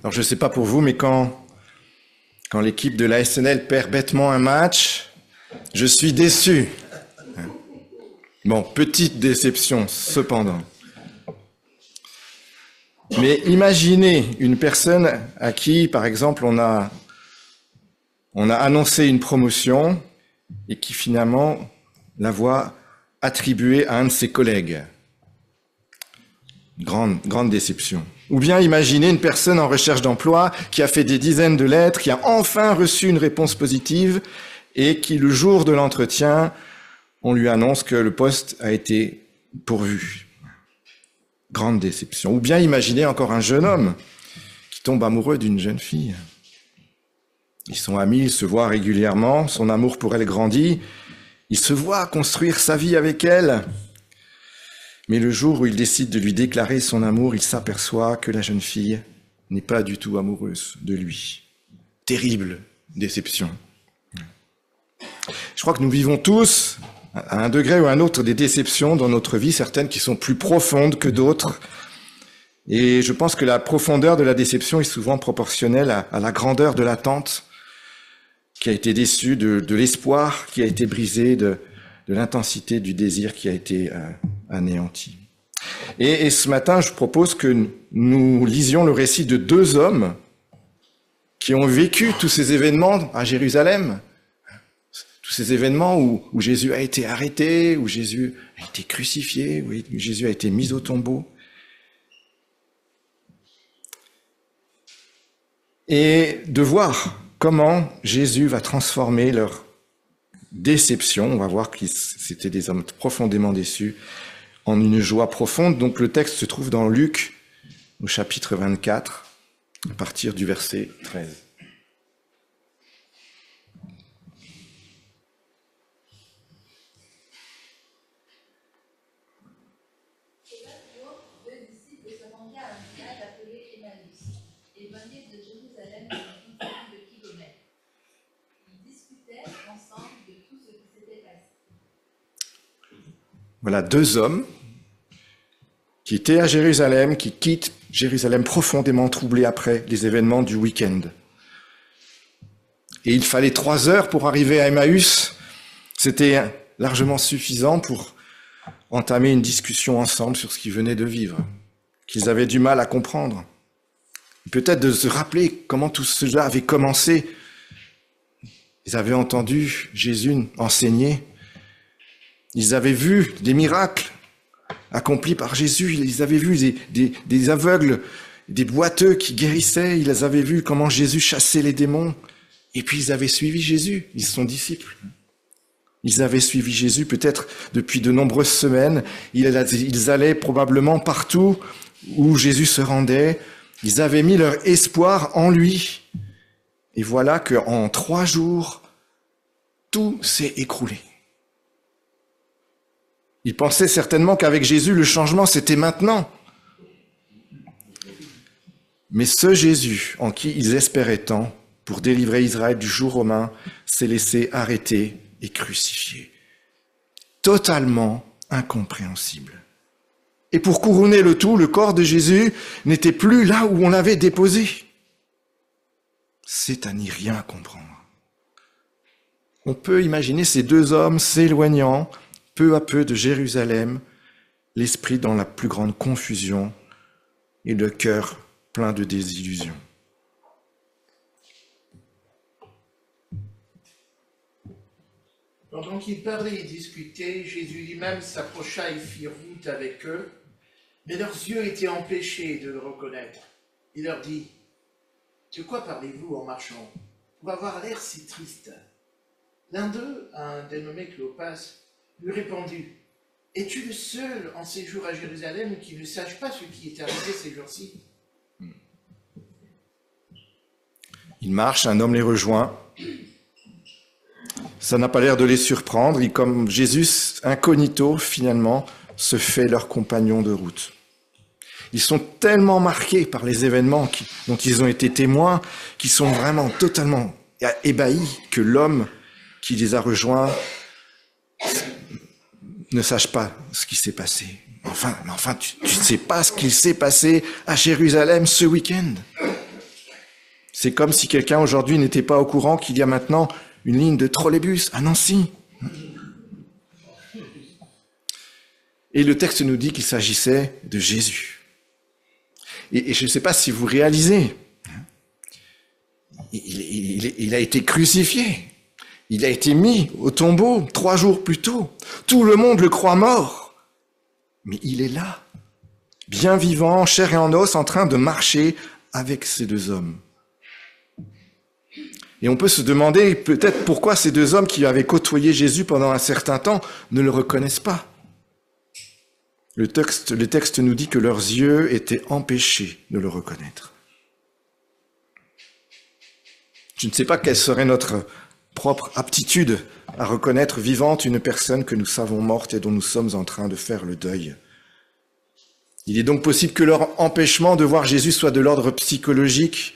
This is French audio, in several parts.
Alors je ne sais pas pour vous, mais quand l'équipe de la SNL perd bêtement un match, je suis déçu. Bon, petite déception cependant. Mais imaginez une personne à qui, par exemple, on a annoncé une promotion et qui finalement la voit attribuée à un de ses collègues. Grande déception. Ou bien imaginez une personne en recherche d'emploi qui a fait des dizaines de lettres, qui a enfin reçu une réponse positive et qui, le jour de l'entretien, on lui annonce que le poste a été pourvu. Grande déception. Ou bien imaginez encore un jeune homme qui tombe amoureux d'une jeune fille. Ils sont amis, ils se voient régulièrement, son amour pour elle grandit, il se voit construire sa vie avec elle. Mais le jour où il décide de lui déclarer son amour, il s'aperçoit que la jeune fille n'est pas du tout amoureuse de lui. Terrible déception. Je crois que nous vivons tous, à un degré ou à un autre, des déceptions dans notre vie, certaines qui sont plus profondes que d'autres. Et je pense que la profondeur de la déception est souvent proportionnelle à la grandeur de l'attente qui a été déçue, de l'espoir qui a été brisé, de l'intensité du désir qui a été anéanti. Et ce matin, je propose que nous lisions le récit de deux hommes qui ont vécu tous ces événements à Jérusalem, tous ces événements où Jésus a été arrêté, où Jésus a été crucifié, où Jésus a été mis au tombeau. Et de voir comment Jésus va transformer leur déception. On va voir que c'était des hommes profondément déçus, en une joie profonde. Donc le texte se trouve dans Luc, au chapitre 24, à partir du verset 13. Voilà, deux hommes qui étaient à Jérusalem, qui quittent Jérusalem profondément troublés après les événements du week-end. Et il fallait 3 heures pour arriver à Emmaüs. C'était largement suffisant pour entamer une discussion ensemble sur ce qu'ils venaient de vivre, qu'ils avaient du mal à comprendre. Peut-être de se rappeler comment tout cela avait commencé. Ils avaient entendu Jésus enseigner. Ils avaient vu des miracles accomplis par Jésus. Ils avaient vu des aveugles, des boiteux qui guérissaient. Ils avaient vu comment Jésus chassait les démons. Et puis ils avaient suivi Jésus. Ils sont disciples. Ils avaient suivi Jésus peut-être depuis de nombreuses semaines. Ils allaient probablement partout où Jésus se rendait. Ils avaient mis leur espoir en lui. Et voilà qu'en 3 jours, tout s'est écroulé. Ils pensaient certainement qu'avec Jésus, le changement, c'était maintenant. Mais ce Jésus, en qui ils espéraient tant, pour délivrer Israël du joug romain, s'est laissé arrêter et crucifié. Totalement incompréhensible. Et pour couronner le tout, le corps de Jésus n'était plus là où on l'avait déposé. C'est à n'y rien comprendre. On peut imaginer ces deux hommes s'éloignant peu à peu de Jérusalem, l'esprit dans la plus grande confusion et le cœur plein de désillusions. Pendant qu'ils parlaient et discutaient, Jésus lui-même s'approcha et fit route avec eux, mais leurs yeux étaient empêchés de le reconnaître. Il leur dit : « De quoi parlez-vous en marchant pour avoir l'air si triste ?» L'un d'eux, un dénommé Cléopas, lui répondit : « Es-tu le seul en séjour à Jérusalem qui ne sache pas ce qui est arrivé ces jours-ci ?» Ils marchent, un homme les rejoint. Ça n'a pas l'air de les surprendre. Et comme Jésus, incognito, finalement, se fait leur compagnon de route. Ils sont tellement marqués par les événements dont ils ont été témoins, qu'ils sont vraiment totalement ébahis que l'homme qui les a rejoints ne sache pas ce qui s'est passé. Enfin, tu ne sais pas ce qu'il s'est passé à Jérusalem ce week-end. C'est comme si quelqu'un aujourd'hui n'était pas au courant qu'il y a maintenant une ligne de trolleybus à Nancy. Et le texte nous dit qu'il s'agissait de Jésus. Et je ne sais pas si vous réalisez, il a été crucifié. Il a été mis au tombeau 3 jours plus tôt. Tout le monde le croit mort. Mais il est là, bien vivant, en chair et en os, en train de marcher avec ces 2 hommes. Et on peut se demander peut-être pourquoi ces 2 hommes qui avaient côtoyé Jésus pendant un certain temps ne le reconnaissent pas. Le texte nous dit que leurs yeux étaient empêchés de le reconnaître. Je ne sais pas quelle serait notre propre aptitude à reconnaître vivante une personne que nous savons morte et dont nous sommes en train de faire le deuil. Il est donc possible que leur empêchement de voir Jésus soit de l'ordre psychologique,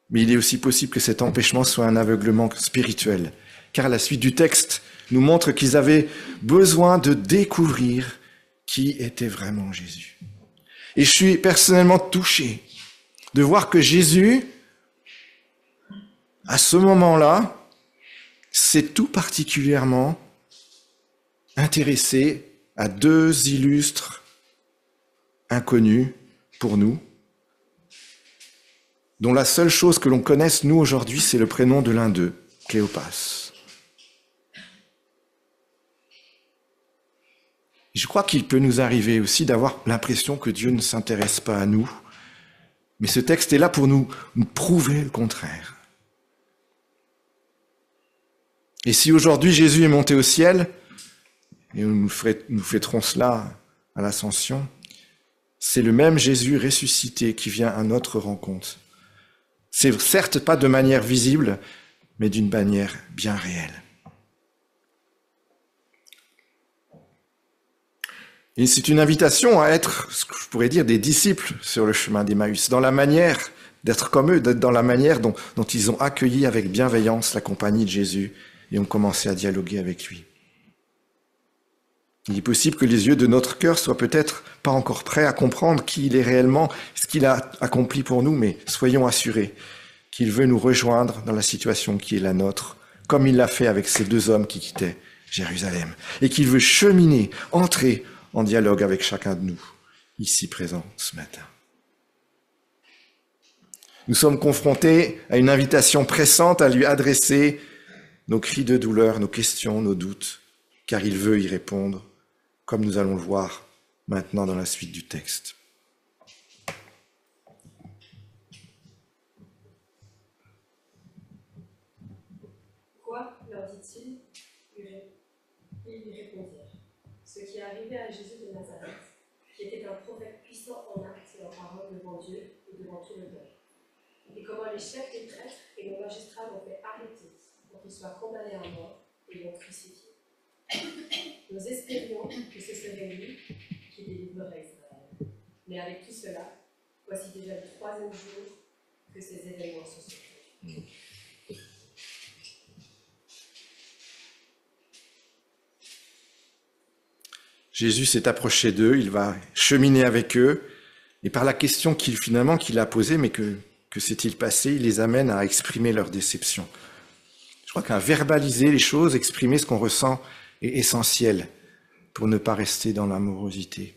mais il est aussi possible que cet empêchement soit un aveuglement spirituel, car la suite du texte nous montre qu'ils avaient besoin de découvrir qui était vraiment Jésus. Et je suis personnellement touché de voir que Jésus, à ce moment-là, s'est tout particulièrement intéressé à 2 illustres inconnus pour nous, dont la seule chose que l'on connaisse, nous, aujourd'hui, c'est le prénom de l'un d'eux, Cléopas. Je crois qu'il peut nous arriver aussi d'avoir l'impression que Dieu ne s'intéresse pas à nous, mais ce texte est là pour nous prouver le contraire. Et si aujourd'hui Jésus est monté au ciel, et nous fêterons cela à l'Ascension, c'est le même Jésus ressuscité qui vient à notre rencontre. C'est certes pas de manière visible, mais d'une manière bien réelle. Et c'est une invitation à être, ce que je pourrais dire, des disciples sur le chemin d'Emmaüs, dans la manière d'être comme eux, dans la manière dont ils ont accueilli avec bienveillance la compagnie de Jésus et ont commencé à dialoguer avec lui. Il est possible que les yeux de notre cœur soient peut-être pas encore prêts à comprendre qui il est réellement, ce qu'il a accompli pour nous, mais soyons assurés qu'il veut nous rejoindre dans la situation qui est la nôtre, comme il l'a fait avec ces 2 hommes qui quittaient Jérusalem, et qu'il veut cheminer, entrer en dialogue avec chacun de nous, ici présents ce matin. Nous sommes confrontés à une invitation pressante à lui adresser nos cris de douleur, nos questions, nos doutes, car il veut y répondre, comme nous allons le voir maintenant dans la suite du texte. Quoi, leur dit-il? Ils lui répondirent: ce qui est arrivé à Jésus de Nazareth, qui était un prophète puissant en actes et en parole devant Dieu et devant tout le peuple. Et comment les chefs des prêtres et les magistrats l'ont fait arrêter pour qu'il soit condamné à mort et l'ont crucifié. Nous espérions que ce serait lui qui délivrerait Israël. Mais avec tout cela, voici déjà le 3e jour que ces événements se sont produits. Jésus s'est approché d'eux, il va cheminer avec eux, et par la question qu'il a posée, mais que s'est-il passé, il les amène à exprimer leur déception. Je crois qu'à verbaliser les choses, exprimer ce qu'on ressent est essentiel pour ne pas rester dans la morosité.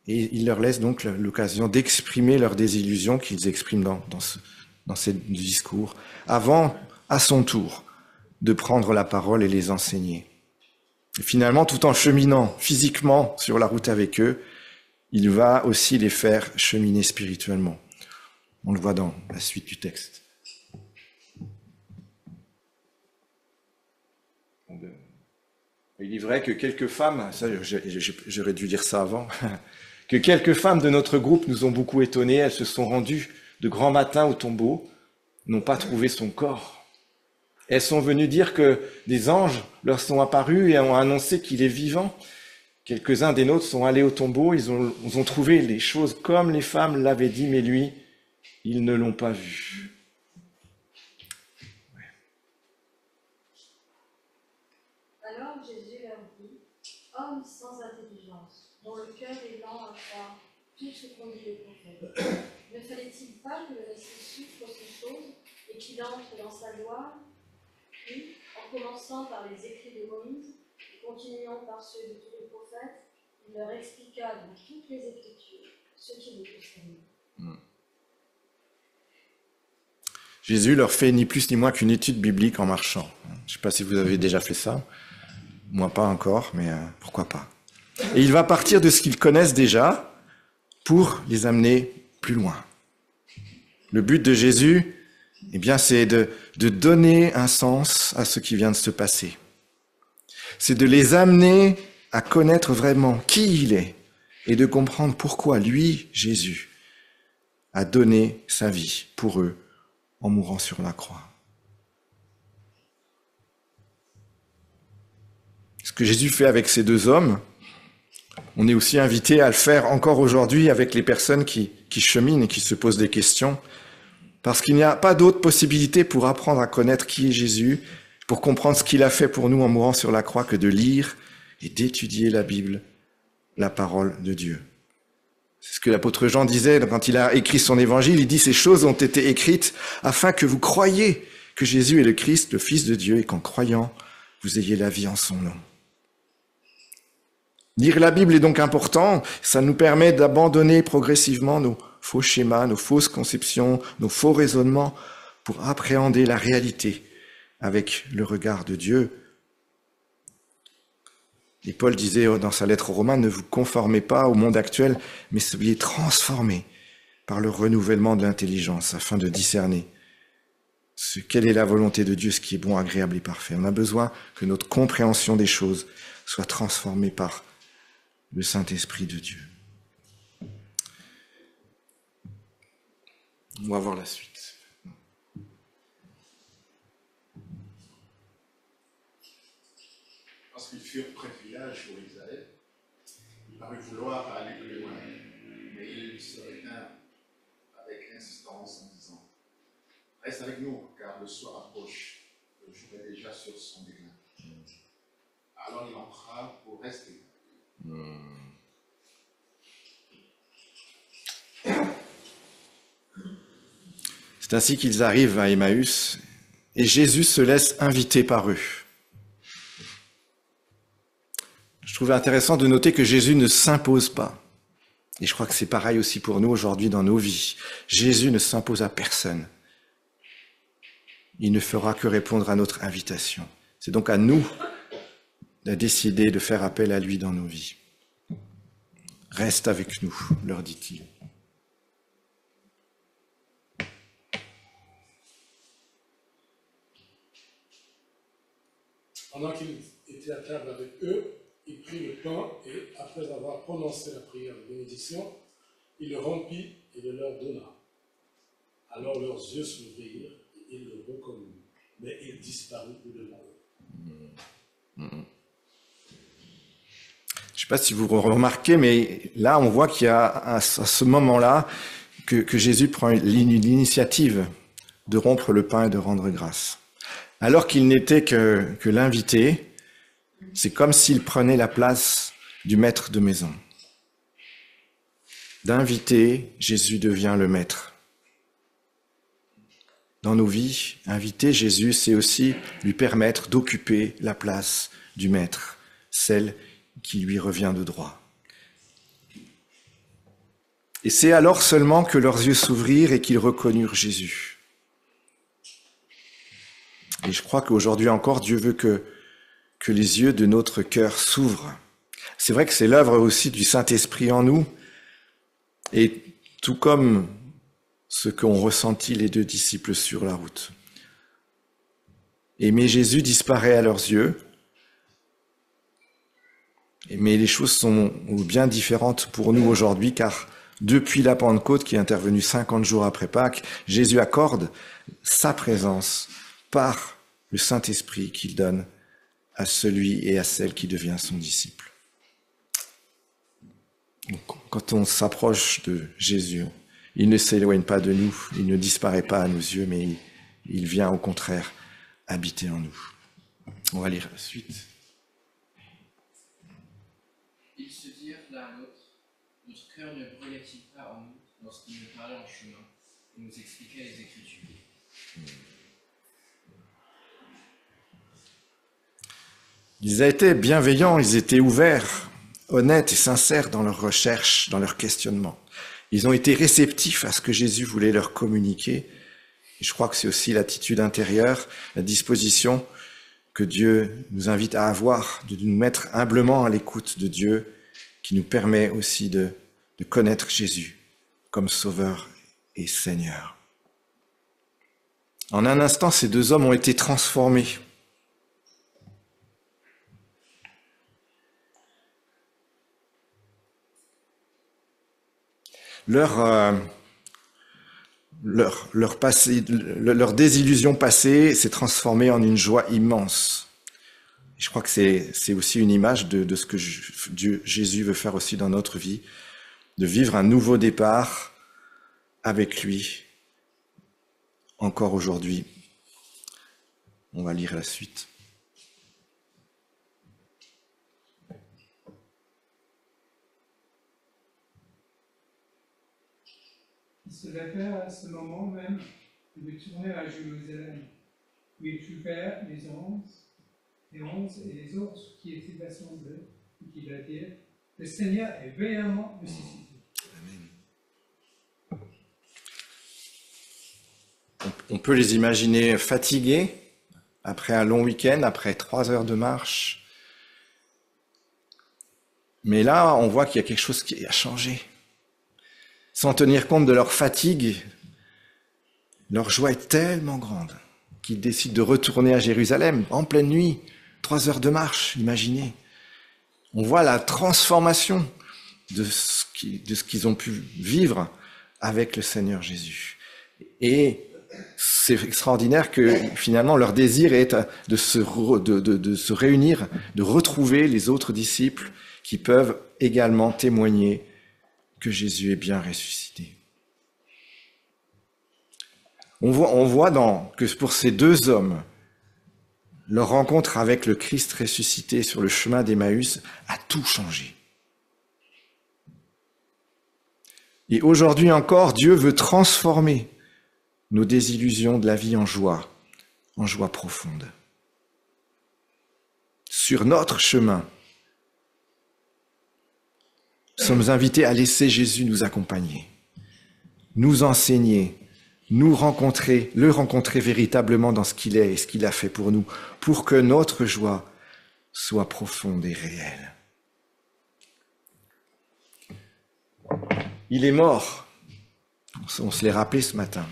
Et il leur laisse donc l'occasion d'exprimer leur désillusion qu'ils expriment dans ce discours, avant, à son tour, de prendre la parole et les enseigner. Et finalement, tout en cheminant physiquement sur la route avec eux, il va aussi les faire cheminer spirituellement. On le voit dans la suite du texte. Il est vrai que quelques femmes, ça j'aurais dû dire ça avant, que quelques femmes de notre groupe nous ont beaucoup étonnés. Elles se sont rendues de grand matin au tombeau, n'ont pas trouvé son corps. Elles sont venues dire que des anges leur sont apparus et ont annoncé qu'il est vivant. Quelques-uns des nôtres sont allés au tombeau, ils ont trouvé les choses comme les femmes l'avaient dit, mais lui, ils ne l'ont pas vu. Alors Jésus leur dit: hommes sans intelligence, dont le cœur est lent à croire tout ce qu'ont dit les prophètes. Ne fallait-il pas que le Messie souffre ces choses et qu'il entre dans sa gloire? Puis, en commençant par les écrits de Moïse et continuant par ceux de tous les prophètes, il leur expliqua dans toutes les Écritures ce qui les concernait. Jésus leur fait ni plus ni moins qu'une étude biblique en marchant. Je ne sais pas si vous avez déjà fait ça. Moi, pas encore, mais pourquoi pas. Et il va partir de ce qu'ils connaissent déjà pour les amener plus loin. Le but de Jésus, eh bien, c'est de donner un sens à ce qui vient de se passer. C'est de les amener à connaître vraiment qui il est et de comprendre pourquoi lui, Jésus, a donné sa vie pour eux en mourant sur la croix. Ce que Jésus fait avec ces deux hommes, on est aussi invité à le faire encore aujourd'hui avec les personnes qui cheminent et qui se posent des questions, parce qu'il n'y a pas d'autre possibilité pour apprendre à connaître qui est Jésus, pour comprendre ce qu'il a fait pour nous en mourant sur la croix, que de lire et d'étudier la Bible, la parole de Dieu. C'est ce que l'apôtre Jean disait quand il a écrit son évangile. Il dit « Ces choses ont été écrites afin que vous croyiez que Jésus est le Christ, le Fils de Dieu, et qu'en croyant, vous ayez la vie en son nom. » Lire la Bible est donc important. Ça nous permet d'abandonner progressivement nos faux schémas, nos fausses conceptions, nos faux raisonnements pour appréhender la réalité avec le regard de Dieu. Et Paul disait dans sa lettre aux Romains, ne vous conformez pas au monde actuel, mais soyez transformés par le renouvellement de l'intelligence afin de discerner quelle est la volonté de Dieu, ce qui est bon, agréable et parfait. On a besoin que notre compréhension des choses soit transformée par le Saint-Esprit de Dieu. On va voir la suite. Lorsqu'ils furent près du village où ils allaient, il parut vouloir aller plus loin, mais il se retint avec insistance en disant « Reste avec nous, car le soir approche, le jour est déjà sur son déclin. » Alors il entra pour rester. C'est ainsi qu'ils arrivent à Emmaüs et Jésus se laisse inviter par eux. Je trouvais intéressant de noter que Jésus ne s'impose pas. Et je crois que c'est pareil aussi pour nous aujourd'hui dans nos vies. Jésus ne s'impose à personne. Il ne fera que répondre à notre invitation. C'est donc à nous de décider de faire appel à lui dans nos vies. Reste avec nous, leur dit-il. Pendant qu'il était à table avec eux, il prit le pain et, après avoir prononcé la prière de bénédiction, il le rompit et le leur donna. Alors leurs yeux s'ouvrirent et ils le reconnurent, mais il disparut de devant eux. Je ne sais pas si vous remarquez, mais là, on voit qu'il y a à ce moment-là que Jésus prend l'initiative de rompre le pain et de rendre grâce. Alors qu'il n'était que l'invité, c'est comme s'il prenait la place du maître de maison. D'invité, Jésus devient le maître. Dans nos vies, inviter Jésus, c'est aussi lui permettre d'occuper la place du maître, celle qui lui revient de droit. Et c'est alors seulement que leurs yeux s'ouvrirent et qu'ils reconnurent Jésus. Et je crois qu'aujourd'hui encore, Dieu veut que les yeux de notre cœur s'ouvrent. C'est vrai que c'est l'œuvre aussi du Saint-Esprit en nous, et tout comme ce qu'ont ressenti les deux disciples sur la route. Mais Jésus disparaît à leurs yeux, mais les choses sont bien différentes pour nous aujourd'hui, car depuis la Pentecôte, qui est intervenue 50 jours après Pâques, Jésus accorde sa présence par le Saint-Esprit qu'il donne à celui et à celle qui devient son disciple. Donc, quand on s'approche de Jésus, il ne s'éloigne pas de nous, il ne disparaît pas à nos yeux, mais il vient au contraire habiter en nous. On va lire la suite. Ils se dirent l'un à l'autre, Notre cœur ne brûlait-il pas en nous lorsqu'il nous parlait en chemin et nous expliquait les Écritures? Ils étaient bienveillants, ils étaient ouverts, honnêtes et sincères dans leurs recherches, dans leurs questionnements. Ils ont été réceptifs à ce que Jésus voulait leur communiquer. Et je crois que c'est aussi l'attitude intérieure, la disposition que Dieu nous invite à avoir, de nous mettre humblement à l'écoute de Dieu, qui nous permet aussi de connaître Jésus comme Sauveur et Seigneur. En un instant, ces deux hommes ont été transformés. Leur désillusion passée s'est transformée en une joie immense. Et je crois que c'est aussi une image de ce que Jésus veut faire aussi dans notre vie, de vivre un nouveau départ avec lui, encore aujourd'hui. On va lire la suite. Ils se levèrent à ce moment même et retournèrent à Jérusalem, où ils trouvèrent les onze et les autres qui étaient assemblés et qui leur dirent: le Seigneur est réellement ressuscité. On peut les imaginer fatigués après un long week-end, après 3 heures de marche. Mais là, on voit qu'il y a quelque chose qui a changé. Sans tenir compte de leur fatigue, leur joie est tellement grande qu'ils décident de retourner à Jérusalem en pleine nuit, 3 heures de marche, imaginez. On voit la transformation de ce qu'ils ont pu vivre avec le Seigneur Jésus. Et c'est extraordinaire que finalement leur désir est de se réunir, de retrouver les autres disciples qui peuvent également témoigner que Jésus est bien ressuscité. On voit que pour ces deux hommes, leur rencontre avec le Christ ressuscité sur le chemin d'Emmaüs a tout changé. Et aujourd'hui encore, Dieu veut transformer nos désillusions de la vie en joie profonde. Sur notre chemin, nous sommes invités à laisser Jésus nous accompagner, nous enseigner, le rencontrer véritablement dans ce qu'il est et ce qu'il a fait pour nous, pour que notre joie soit profonde et réelle. Il est mort, on se l'est rappelé ce matin.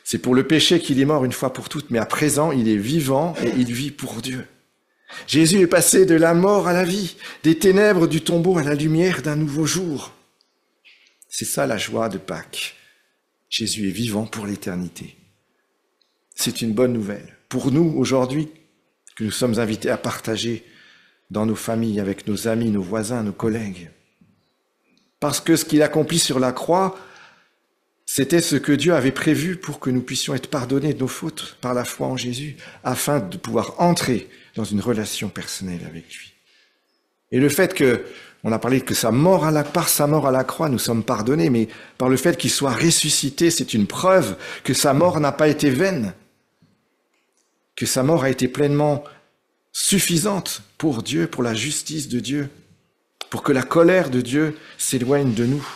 C'est pour le péché qu'il est mort une fois pour toutes, mais à présent, il est vivant et il vit pour Dieu. Jésus est passé de la mort à la vie, des ténèbres du tombeau à la lumière d'un nouveau jour. C'est ça la joie de Pâques. Jésus est vivant pour l'éternité. C'est une bonne nouvelle. Pour nous, aujourd'hui, que nous sommes invités à partager dans nos familles, avec nos amis, nos voisins, nos collègues. Parce que ce qu'il accomplit sur la croix, c'était ce que Dieu avait prévu pour que nous puissions être pardonnés de nos fautes par la foi en Jésus, afin de pouvoir entrer dans une relation personnelle avec lui. Et le fait on a parlé que par sa mort à la croix, nous sommes pardonnés, mais par le fait qu'il soit ressuscité, c'est une preuve que sa mort n'a pas été vaine, que sa mort a été pleinement suffisante pour Dieu, pour la justice de Dieu, pour que la colère de Dieu s'éloigne de nous.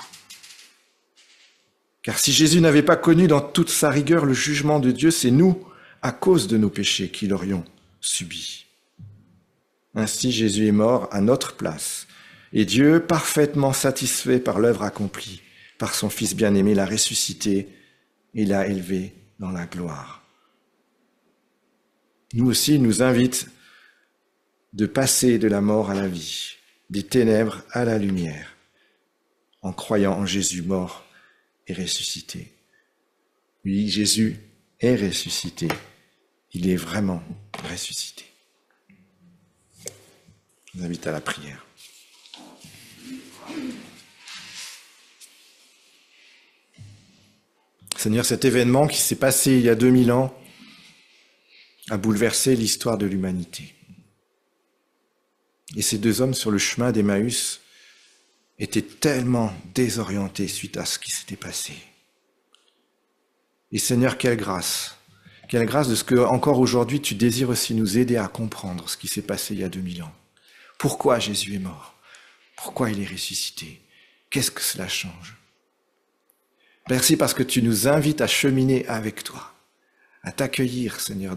Car si Jésus n'avait pas connu dans toute sa rigueur le jugement de Dieu, c'est nous, à cause de nos péchés, qui l'aurions subi. Ainsi, Jésus est mort à notre place. Et Dieu, parfaitement satisfait par l'œuvre accomplie, par son Fils bien-aimé, l'a ressuscité et l'a élevé dans la gloire. Nous aussi, il nous invite de passer de la mort à la vie, des ténèbres à la lumière, en croyant en Jésus mort et ressuscité. Oui, Jésus est ressuscité. Il est vraiment ressuscité. Je vous invite à la prière. Seigneur, cet événement qui s'est passé il y a 2000 ans a bouleversé l'histoire de l'humanité. Et ces deux hommes sur le chemin d'Emmaüs étaient tellement désorientés suite à ce qui s'était passé. Et Seigneur, quelle grâce de ce que encore aujourd'hui tu désires aussi nous aider à comprendre ce qui s'est passé il y a 2000 ans. Pourquoi Jésus est mort? Pourquoi il est ressuscité? Qu'est-ce que cela change? Merci parce que tu nous invites à cheminer avec toi, à t'accueillir, Seigneur,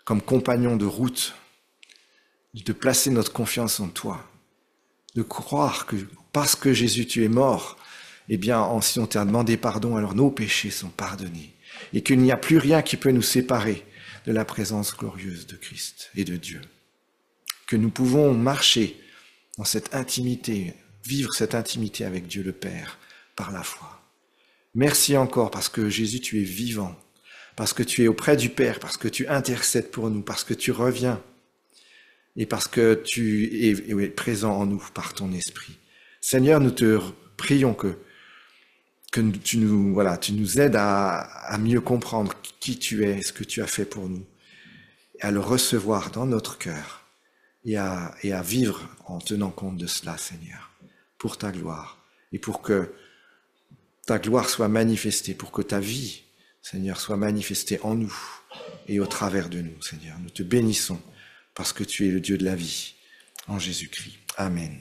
comme compagnon de route, de placer notre confiance en toi, de croire que parce que Jésus, tu es mort, eh bien, si on t'a demandé pardon, alors nos péchés sont pardonnés et qu'il n'y a plus rien qui peut nous séparer de la présence glorieuse de Christ et de Dieu. Que nous pouvons marcher dans cette intimité, vivre cette intimité avec Dieu le Père par la foi. Merci encore parce que Jésus, tu es vivant, parce que tu es auprès du Père, parce que tu intercèdes pour nous, parce que tu reviens et parce que tu es présent en nous par ton esprit. Seigneur, nous te prions que tu nous aides à mieux comprendre qui tu es, ce que tu as fait pour nous, et à le recevoir dans notre cœur et à vivre en tenant compte de cela, Seigneur, pour ta gloire et pour que ta gloire soit manifestée, pour que ta vie, Seigneur, soit manifestée en nous et au travers de nous, Seigneur. Nous te bénissons parce que tu es le Dieu de la vie, en Jésus-Christ. Amen.